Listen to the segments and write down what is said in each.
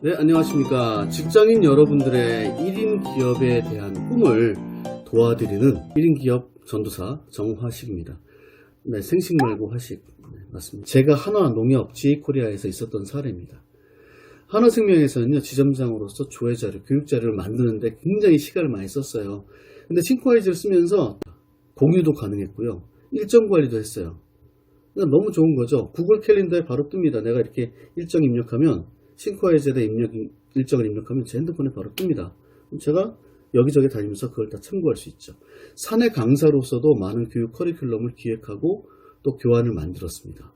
네, 안녕하십니까. 직장인 여러분들의 1인 기업에 대한 꿈을 도와드리는 1인 기업 전도사 정화식입니다. 네, 생식 말고 화식. 네, 맞습니다. 제가 한화농협 GE코리아에서 있었던 사례입니다. 한화생명에서는요, 지점장으로서 조회자료, 교육자료를 만드는데 굉장히 시간을 많이 썼어요. 근데 싱크와이즈를 쓰면서 공유도 가능했고요. 일정 관리도 했어요. 그러니까 너무 좋은 거죠. 구글 캘린더에 바로 뜹니다. 내가 이렇게 일정 입력하면 싱크와이즈에다 일정을 입력하면 제 핸드폰에 바로 뜹니다. 그럼 제가 여기저기 다니면서 그걸 다 참고할 수 있죠. 사내 강사로서도 많은 교육 커리큘럼을 기획하고 또 교환을 만들었습니다.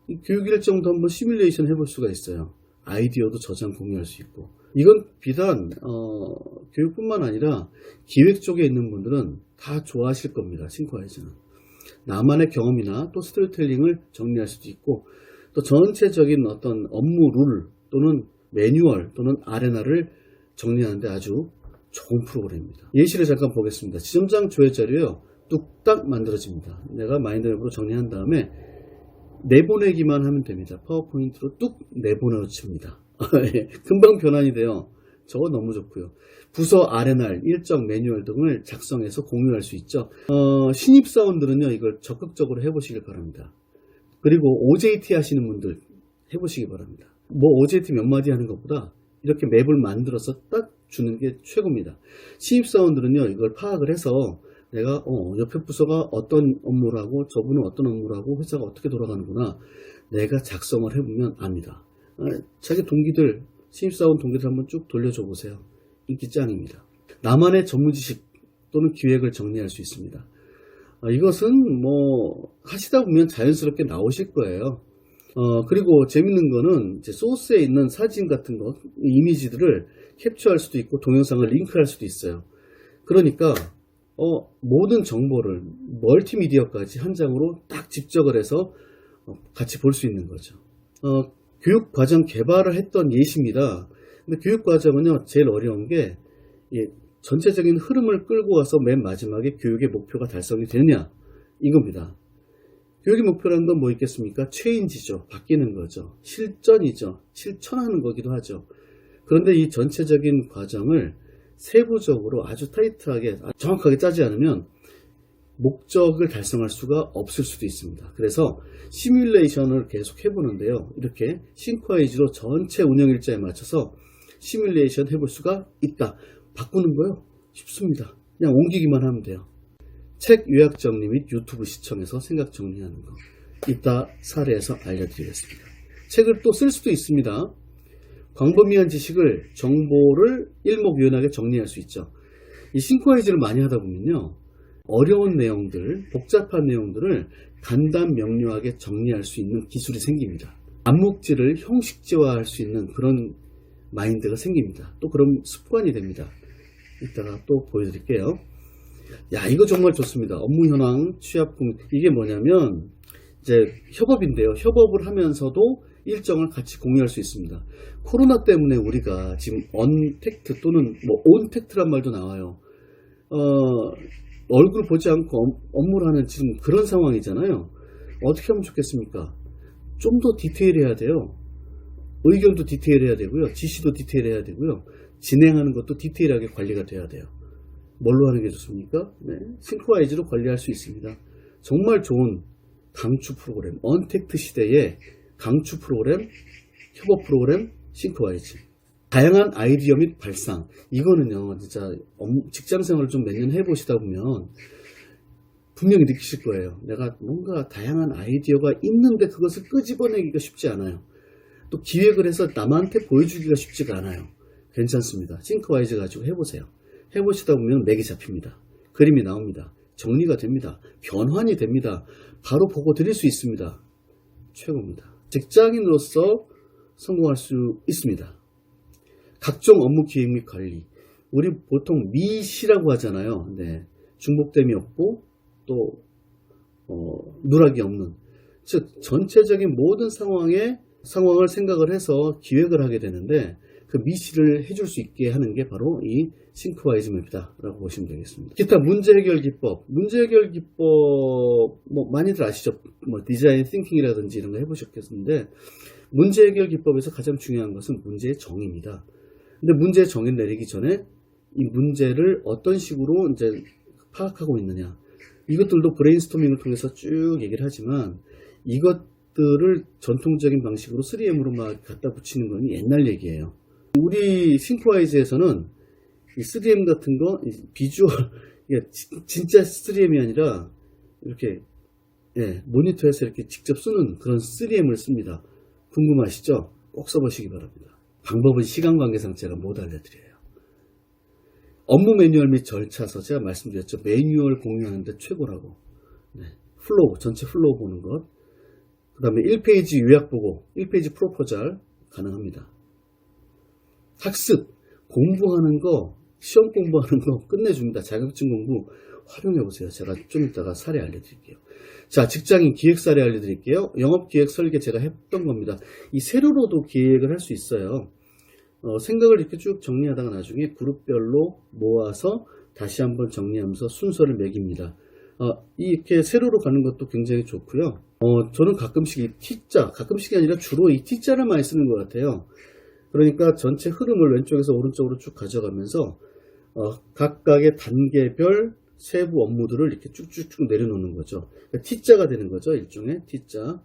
이 교육 일정도 한번 시뮬레이션 해볼 수가 있어요. 아이디어도 저장 공유할 수 있고. 이건 비단 교육뿐만 아니라 기획 쪽에 있는 분들은 다 좋아하실 겁니다. 싱크와이즈는. 나만의 경험이나 또 스토리텔링을 정리할 수도 있고 또 전체적인 어떤 업무 룰 또는 매뉴얼 또는 아레나를 정리하는데 아주 좋은 프로그램입니다. 예시를 잠깐 보겠습니다. 지점장 조회 자료요. 뚝딱 만들어집니다. 내가 마인드맵으로 정리한 다음에 내보내기만 하면 됩니다. 파워포인트로 뚝 내보내칩니다. 금방 변환이 돼요. 저거 너무 좋고요. 부서 아레나, 일정 매뉴얼 등을 작성해서 공유할 수 있죠. 신입사원들은요, 이걸 적극적으로 해보시길 바랍니다. 그리고 OJT 하시는 분들 해보시기 바랍니다. 뭐 OJT 몇 마디 하는 것보다 이렇게 맵을 만들어서 딱 주는 게 최고입니다. 신입사원들은요, 이걸 파악을 해서 내가 옆에 부서가 어떤 업무를 하고 저분은 어떤 업무를 하고 회사가 어떻게 돌아가는구나 내가 작성을 해보면 압니다. 자기 동기들, 신입사원 동기들 한번 쭉 돌려줘 보세요. 인기 짱입니다. 나만의 전문지식 또는 기획을 정리할 수 있습니다. 이것은 뭐 하시다 보면 자연스럽게 나오실 거예요. 그리고 재밌는 거는 이제 소스에 있는 사진 같은 거, 이미지들을 캡처할 수도 있고 동영상을 링크할 수도 있어요. 그러니까 모든 정보를 멀티미디어까지 한 장으로 딱 집적을 해서 같이 볼 수 있는 거죠. 교육과정 개발을 했던 예시입니다. 근데 교육과정은요, 제일 어려운 게 전체적인 흐름을 끌고 가서 맨 마지막에 교육의 목표가 달성이 되느냐 이겁니다. 교육의 목표라는 건 뭐 있겠습니까? 체인지죠. 바뀌는 거죠. 실전이죠. 실천하는 거기도 하죠. 그런데 이 전체적인 과정을 세부적으로 아주 타이트하게 정확하게 짜지 않으면 목적을 달성할 수가 없을 수도 있습니다. 그래서 시뮬레이션을 계속 해보는데요. 이렇게 싱크와이즈로 전체 운영 일자에 맞춰서 시뮬레이션 해볼 수가 있다. 바꾸는 거요? 쉽습니다. 그냥 옮기기만 하면 돼요. 책 요약 정리 및 유튜브 시청에서 생각 정리하는 거. 이따 사례에서 알려드리겠습니다. 책을 또 쓸 수도 있습니다. 광범위한 지식을, 정보를 일목요연하게 정리할 수 있죠. 이 싱크와이즈를 많이 하다 보면요. 어려운 내용들, 복잡한 내용들을 간단 명료하게 정리할 수 있는 기술이 생깁니다. 암묵지를 형식지화할 수 있는 그런 마인드가 생깁니다. 또 그런 습관이 됩니다. 이따가 또 보여드릴게요. 야, 이거 정말 좋습니다. 업무 현황, 취합 공 이게 뭐냐면 이제 협업인데요. 협업을 하면서도 일정을 같이 공유할 수 있습니다. 코로나 때문에 우리가 지금 언택트 또는 뭐 온택트란 말도 나와요. 얼굴 보지 않고 업무를 하는 지금 그런 상황이잖아요. 어떻게 하면 좋겠습니까? 좀 더 디테일해야 돼요. 의견도 디테일해야 되고요. 지시도 디테일해야 되고요. 진행하는 것도 디테일하게 관리가 돼야 돼요. 뭘로 하는 게 좋습니까? 네, 싱크와이즈로 관리할 수 있습니다. 정말 좋은 강추 프로그램, 언택트 시대의 강추 프로그램, 협업 프로그램, 싱크와이즈. 다양한 아이디어 및 발상. 이거는요, 진짜 직장 생활을 좀 몇 년 해보시다 보면 분명히 느끼실 거예요. 내가 뭔가 다양한 아이디어가 있는데 그것을 끄집어내기가 쉽지 않아요. 또 기획을 해서 남한테 보여주기가 쉽지가 않아요. 괜찮습니다. 싱크와이즈 가지고 해보세요. 해보시다 보면 맥이 잡힙니다. 그림이 나옵니다. 정리가 됩니다. 변환이 됩니다. 바로 보고 드릴 수 있습니다. 최고입니다. 직장인으로서 성공할 수 있습니다. 각종 업무 기획 및 관리. 우리 보통 미시라고 하잖아요. 네. 중복됨이 없고 또 누락이 없는. 즉 전체적인 모든 상황을 생각을 해서 기획을 하게 되는데 그 미시를 해줄 수 있게 하는 게 바로 이 싱크와이즈 맵이다 라고 보시면 되겠습니다. 기타 문제 해결 기법 뭐 많이들 아시죠? 뭐 디자인 띵킹이라든지 이런 거 해보셨겠는데 문제 해결 기법에서 가장 중요한 것은 문제의 정의입니다. 근데 문제의 정의를 내리기 전에 이 문제를 어떤 식으로 이제 파악하고 있느냐. 이것들도 브레인스토밍을 통해서 쭉 얘기를 하지만 이것들을 전통적인 방식으로 3M으로 막 갖다 붙이는 건 옛날 얘기예요. 우리 싱크와이즈에서는 이 3M 같은 거 비주얼 진짜 3M이 아니라 이렇게 모니터에서 이렇게 직접 쓰는 그런 3M을 씁니다. 궁금하시죠? 꼭 써보시기 바랍니다. 방법은 시간 관계상 제가 못 알려드려요. 업무 매뉴얼 및 절차서 제가 말씀드렸죠. 매뉴얼 공유하는데 최고라고. 플로우, 전체 플로우 보는 것. 그 다음에 1페이지 요약 보고 1페이지 프로포잘 가능합니다. 학습, 공부하는 거, 시험 공부하는 거 끝내줍니다. 자격증 공부 활용해보세요. 제가 좀 이따가 사례 알려드릴게요. 자, 직장인 기획 사례 알려드릴게요. 영업기획 설계 제가 했던 겁니다. 이 세로로도 기획을 할 수 있어요. 생각을 이렇게 쭉 정리하다가 나중에 그룹별로 모아서 다시 한번 정리하면서 순서를 매깁니다. 이렇게 세로로 가는 것도 굉장히 좋고요. 저는 가끔씩 이 T자, 가끔씩이 아니라 주로 이 T자를 많이 쓰는 것 같아요. 그러니까 전체 흐름을 왼쪽에서 오른쪽으로 쭉 가져가면서 각각의 단계별 세부 업무들을 이렇게 쭉쭉쭉 내려놓는 거죠. 그러니까 T자가 되는 거죠. 일종의 T자.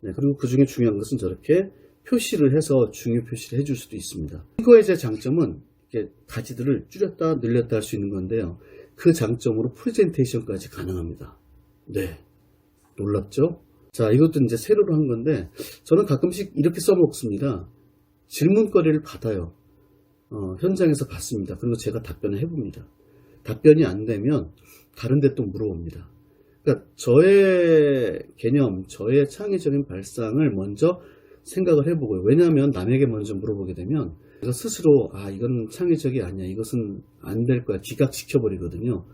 그리고 그 중에 중요한 것은 저렇게 표시를 해서 중요 표시를 해줄 수도 있습니다. 이거의 제 장점은 이렇게 가지들을 줄였다 늘렸다 할 수 있는 건데요. 그 장점으로 프레젠테이션까지 가능합니다. 네, 놀랍죠? 자, 이것도 이제 세로로 한 건데 저는 가끔씩 이렇게 써먹습니다. 질문거리를 받아요. 현장에서 받습니다. 그리고 제가 답변을 해봅니다. 답변이 안 되면 다른 데 또 물어봅니다. 그러니까 저의 개념, 저의 창의적인 발상을 먼저 생각을 해보고요. 왜냐하면 남에게 먼저 물어보게 되면 제가 스스로 이건 창의적이 아니야. 이것은 안 될 거야. 기각시켜버리거든요.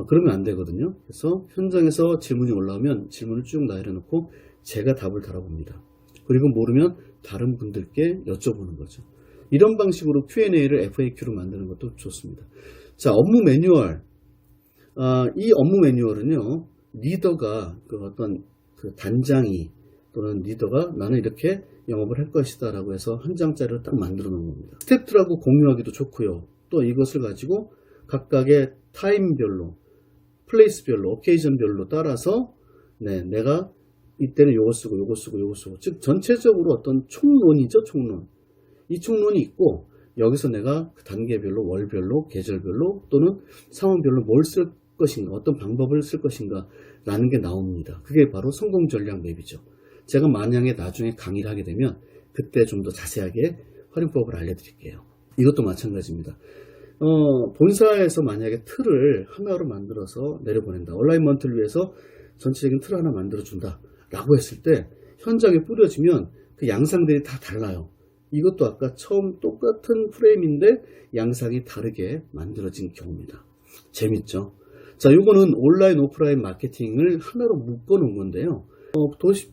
그러면 안 되거든요. 그래서 현장에서 질문이 올라오면 질문을 쭉 나열해놓고 제가 답을 달아봅니다. 그리고 모르면 다른 분들께 여쭤보는 거죠. 이런 방식으로 Q&A를 FAQ로 만드는 것도 좋습니다. 자, 업무 매뉴얼. 이 업무 매뉴얼은요, 리더가 어떤 단장이 또는 리더가 나는 이렇게 영업을 할 것이다 라고 해서 한 장짜리를 딱 만들어 놓은 겁니다. 스태프들하고 공유하기도 좋고요. 또 이것을 가지고 각각의 타임별로, 플레이스별로, 오케이전별로 따라서 내가 이때는 요거 쓰고 요거 쓰고 요거 쓰고, 즉 전체적으로 어떤 총론이죠. 총론. 이 총론이 있고 여기서 내가 그 단계별로, 월별로, 계절별로 또는 상황별로 뭘 쓸 것인가, 어떤 방법을 쓸 것인가 라는 게 나옵니다. 그게 바로 성공 전략 맵이죠. 제가 만약에 나중에 강의를 하게 되면 그때 좀 더 자세하게 활용법을 알려드릴게요. 이것도 마찬가지입니다. 본사에서 만약에 틀을 하나로 만들어서 내려보낸다. 얼라이먼트를 위해서 전체적인 틀 하나 만들어준다 라고 했을 때 현장에 뿌려지면 그 양상들이 다 달라요. 이것도 아까 처음 똑같은 프레임인데 양상이 다르게 만들어진 경우입니다. 재밌죠? 자, 요거는 온라인 오프라인 마케팅을 하나로 묶어 놓은 건데요.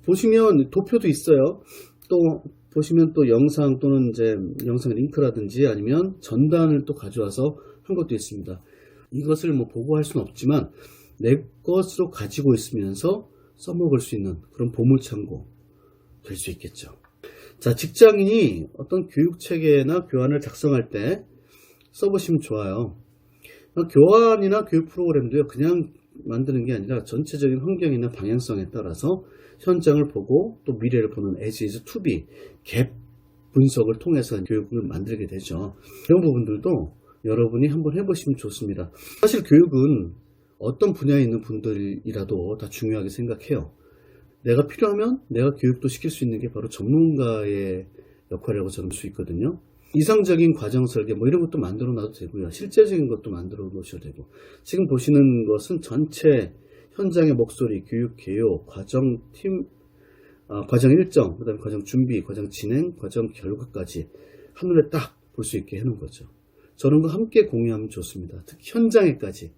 보시면 도표도 있어요. 또 보시면 또 영상 또는 이제 영상 링크라든지 아니면 전단을 또 가져와서 한 것도 있습니다. 이것을 뭐 보고 할 수는 없지만 내 것으로 가지고 있으면서 써먹을 수 있는 그런 보물창고 될 수 있겠죠. 자, 직장인이 어떤 교육체계나 교환을 작성할 때 써보시면 좋아요. 교환이나 교육 프로그램도요, 그냥 만드는 게 아니라 전체적인 환경이나 방향성에 따라서 현장을 보고 또 미래를 보는 as is to be, 갭 분석을 통해서 교육을 만들게 되죠. 이런 부분들도 여러분이 한번 해보시면 좋습니다. 사실 교육은 어떤 분야에 있는 분들이라도 다 중요하게 생각해요. 내가 필요하면 내가 교육도 시킬 수 있는 게 바로 전문가의 역할이라고 저는 볼 수 있거든요. 이상적인 과정 설계 뭐 이런 것도 만들어 놔도 되고요. 실제적인 것도 만들어 놓으셔도 되고, 지금 보시는 것은 전체 현장의 목소리, 교육 개요, 과정 팀, 과정 일정, 그 다음에 과정 준비, 과정 진행, 과정 결과까지 한눈에 딱 볼 수 있게 해놓은 거죠. 저런 거 함께 공유하면 좋습니다. 특히 현장에까지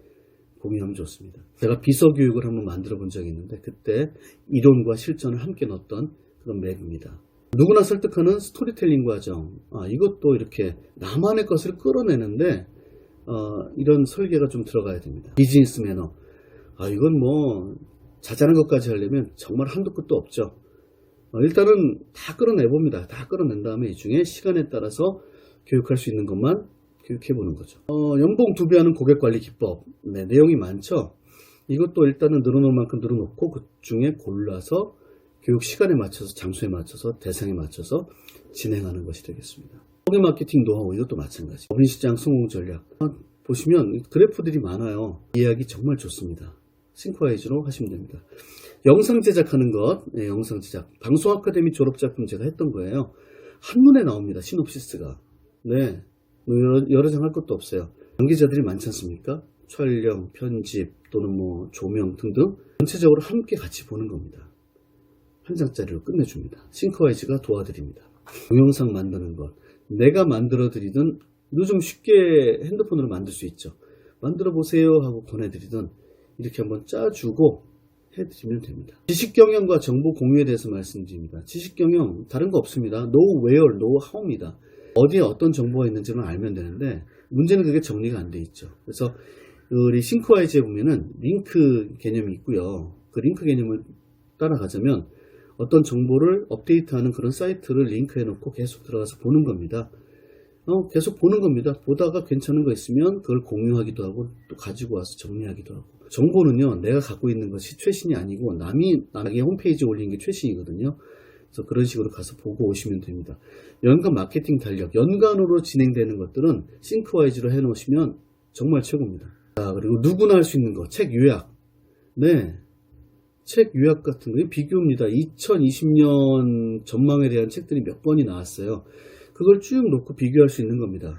공유하면 좋습니다. 제가 비서교육을 한번 만들어 본 적이 있는데 그때 이론과 실전을 함께 넣었던 그런 맵입니다. 누구나 설득하는 스토리텔링 과정, 이것도 이렇게 나만의 것을 끌어내는데 이런 설계가 좀 들어가야 됩니다. 비즈니스 매너, 이건 뭐 자잘한 것까지 하려면 정말 한도 끝도 없죠. 일단은 다 끌어내봅니다. 다 끌어낸 다음에 이 중에 시간에 따라서 교육할 수 있는 것만 교육해보는 거죠. 연봉 2배 하는 고객관리 기법. 네, 내용이 많죠. 이것도 일단은 늘어놓을 만큼 늘어놓고 그 중에 골라서 교육 시간에 맞춰서, 장소에 맞춰서, 대상에 맞춰서 진행하는 것이 되겠습니다. 고객 마케팅 노하우, 이것도 마찬가지. 어린시장 성공 전략. 보시면 그래프들이 많아요. 이해하기 정말 좋습니다. 싱크와이즈로 하시면 됩니다. 영상 제작하는 것, 네, 영상 제작. 방송 아카데미 졸업작품 제가 했던 거예요. 한눈에 나옵니다. 시놉시스가. 네, 여러 장 할 것도 없어요. 관계자들이 많지 않습니까? 촬영, 편집 또는 뭐 조명 등등 전체적으로 함께 같이 보는 겁니다. 한 장짜리로 끝내줍니다. 싱크와이즈가 도와드립니다. 동영상 만드는 것, 내가 만들어 드리든 요즘 쉽게 핸드폰으로 만들 수 있죠. 만들어 보세요 하고 보내드리든 이렇게 한번 짜주고 해드리면 됩니다. 지식경영과 정보 공유에 대해서 말씀드립니다. 지식경영 다른 거 없습니다. know where, know how입니다. 어디에 어떤 정보가 있는지만 알면 되는데 문제는 그게 정리가 안 돼 있죠. 그래서 우리 싱크와이즈에 보면은 링크 개념이 있고요. 그 링크 개념을 따라가자면 어떤 정보를 업데이트하는 그런 사이트를 링크해 놓고 계속 들어가서 보는 겁니다. 계속 보는 겁니다. 보다가 괜찮은 거 있으면 그걸 공유하기도 하고 또 가지고 와서 정리하기도 하고. 정보는요, 내가 갖고 있는 것이 최신이 아니고 남의 홈페이지에 올린 게 최신이거든요. 그래서 그런 식으로 가서 보고 오시면 됩니다. 연간 마케팅 달력, 연간으로 진행되는 것들은 싱크와이즈로 해놓으시면 정말 최고입니다. 그리고 누구나 할 수 있는 거, 책 요약. 네, 책 요약 같은 거 비교입니다. 2020년 전망에 대한 책들이 몇 권이 나왔어요. 그걸 쭉 놓고 비교할 수 있는 겁니다.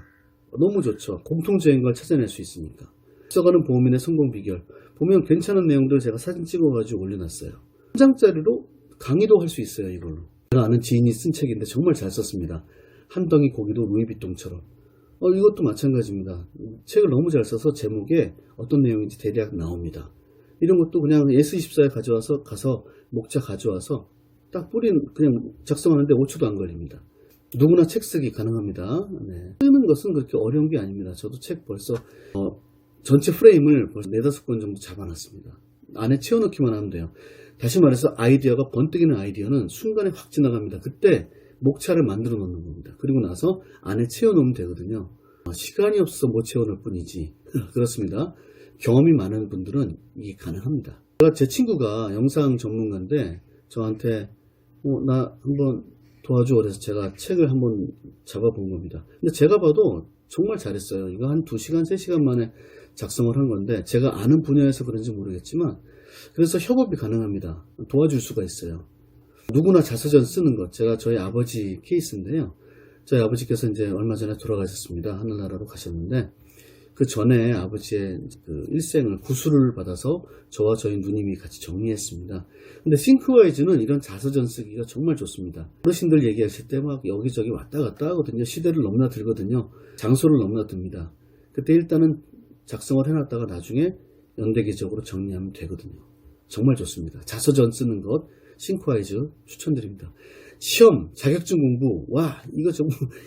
너무 좋죠. 공통적인 걸 찾아낼 수 있으니까. 써가는 보험인의 성공 비결. 보면 괜찮은 내용들 제가 사진 찍어가지고 올려놨어요. 한 장짜리로 강의도 할 수 있어요. 이걸로. 제가 아는 지인이 쓴 책인데 정말 잘 썼습니다. 한 덩이 고기도 루이비통처럼. 이것도 마찬가지입니다. 책을 너무 잘 써서 제목에 어떤 내용인지 대략 나옵니다. 이런 것도 그냥 S24에 가서 목차 가져와서 딱 그냥 작성하는데 5초도 안 걸립니다. 누구나 책 쓰기 가능합니다. 네. 쓰는 것은 그렇게 어려운 게 아닙니다. 저도 책 벌써 전체 프레임을 벌써 4-5권 정도 잡아놨습니다. 안에 채워넣기만 하면 돼요. 다시 말해서 아이디어가 번뜩이는 아이디어는 순간에 확 지나갑니다. 그때 목차를 만들어 놓는 겁니다. 그리고 나서 안에 채워놓으면 되거든요. 시간이 없어서 못 채워놓을 뿐이지. 그렇습니다. 경험이 많은 분들은 이게 가능합니다. 제 친구가 영상 전문가인데 저한테 나 한번 도와줘. 그래서 제가 책을 한번 잡아본 겁니다. 근데 제가 봐도 정말 잘했어요. 이거 한 2시간, 3시간 만에 작성을 한 건데 제가 아는 분야에서 그런지 모르겠지만 그래서 협업이 가능합니다. 도와줄 수가 있어요. 누구나 자서전 쓰는 것. 제가 저희 아버지 케이스인데요. 저희 아버지께서 이제 얼마 전에 돌아가셨습니다. 하늘나라로 가셨는데 그 전에 아버지의 그 일생을 구술을 받아서 저와 저희 누님이 같이 정리했습니다. 근데 싱크와이즈는 이런 자서전 쓰기가 정말 좋습니다. 어르신들 얘기하실 때 막 여기저기 왔다 갔다 하거든요. 시대를 너무나 들거든요. 장소를 너무나 듭니다. 그때 일단은 작성을 해놨다가 나중에 연대기적으로 정리하면 되거든요. 정말 좋습니다. 자서전 쓰는 것 싱크와이즈 추천드립니다. 시험, 자격증 공부,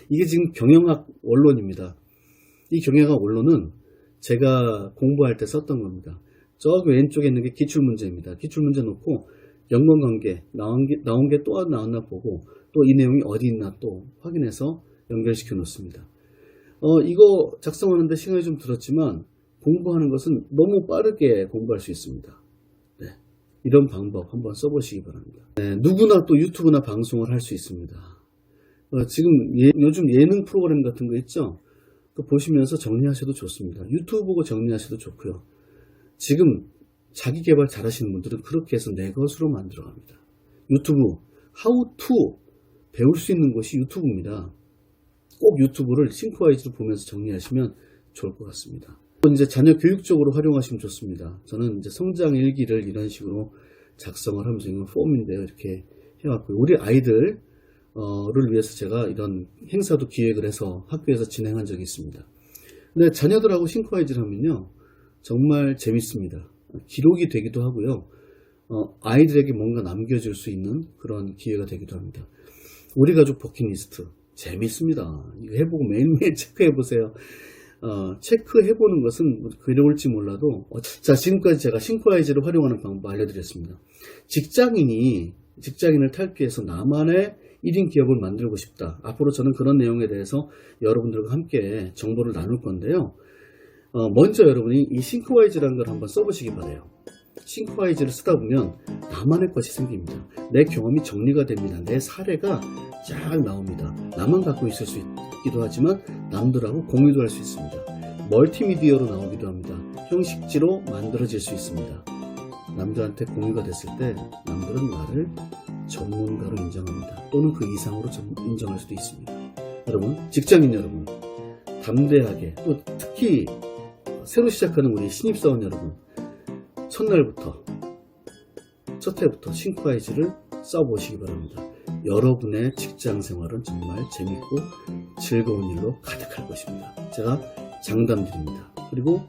이게 지금 경영학 원론입니다. 이 경영학 원론은 제가 공부할 때 썼던 겁니다. 저기 왼쪽에 있는 게 기출문제입니다. 기출문제 놓고 연관관계 나온 게 또 나왔나 보고 또 이 내용이 어디 있나 또 확인해서 연결시켜 놓습니다. 이거 작성하는데 시간이 좀 들었지만 공부하는 것은 너무 빠르게 공부할 수 있습니다. 네, 이런 방법 한번 써보시기 바랍니다. 네, 누구나 또 유튜브나 방송을 할 수 있습니다. 지금 요즘 예능 프로그램 같은 거 있죠? 보시면서 정리하셔도 좋습니다. 유튜브 보고 정리하셔도 좋고요. 지금 자기 개발 잘하시는 분들은 그렇게 해서 내 것으로 만들어갑니다. 유튜브 how to 배울 수 있는 곳이 유튜브입니다. 꼭 유튜브를 싱크와이즈로 보면서 정리하시면 좋을 것 같습니다. 이제 자녀 교육적으로 활용하시면 좋습니다. 저는 이제 성장 일기를 이런 식으로 작성을 하면서 이건 폼인데요. 이렇게 해왔고요. 우리 아이들 를 위해서 제가 이런 행사도 기획을 해서 학교에서 진행한 적이 있습니다. 근데 자녀들하고 싱크와이즈를 하면요 정말 재밌습니다. 기록이 되기도 하고요. 아이들에게 뭔가 남겨줄 수 있는 그런 기회가 되기도 합니다. 우리 가족 버킷리스트 재밌습니다. 이거 해보고 매일매일 체크해보세요. 체크해보는 것은 괴로울지 몰라도 자, 지금까지 제가 싱크와이즈를 활용하는 방법 알려드렸습니다. 직장인이 직장인을 탈피해서 나만의 1인 기업을 만들고 싶다. 앞으로 저는 그런 내용에 대해서 여러분들과 함께 정보를 나눌 건데요. 먼저 여러분이 이 싱크와이즈라는 걸 한번 써보시기 바라요. 싱크와이즈를 쓰다 보면 나만의 것이 생깁니다. 내 경험이 정리가 됩니다. 내 사례가 쫙 나옵니다. 나만 갖고 있을 수 있기도 하지만 남들하고 공유도 할 수 있습니다. 멀티미디어로 나오기도 합니다. 형식지로 만들어질 수 있습니다. 남들한테 공유가 됐을 때 남들은 나를 전문가로 인정합니다. 또는 그 이상으로 인정할 수도 있습니다. 여러분, 직장인 여러분, 담대하게, 또 특히 새로 시작하는 우리 신입사원 여러분, 첫날부터, 첫 해부터 싱크와이즈를 써보시기 바랍니다. 여러분의 직장 생활은 정말 재밌고 즐거운 일로 가득할 것입니다. 제가 장담드립니다. 그리고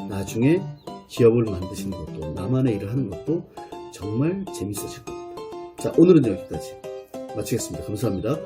나중에 기업을 만드시는 것도, 나만의 일을 하는 것도 정말 재밌어질 겁니다. 자, 오늘은 여기까지 마치겠습니다. 감사합니다.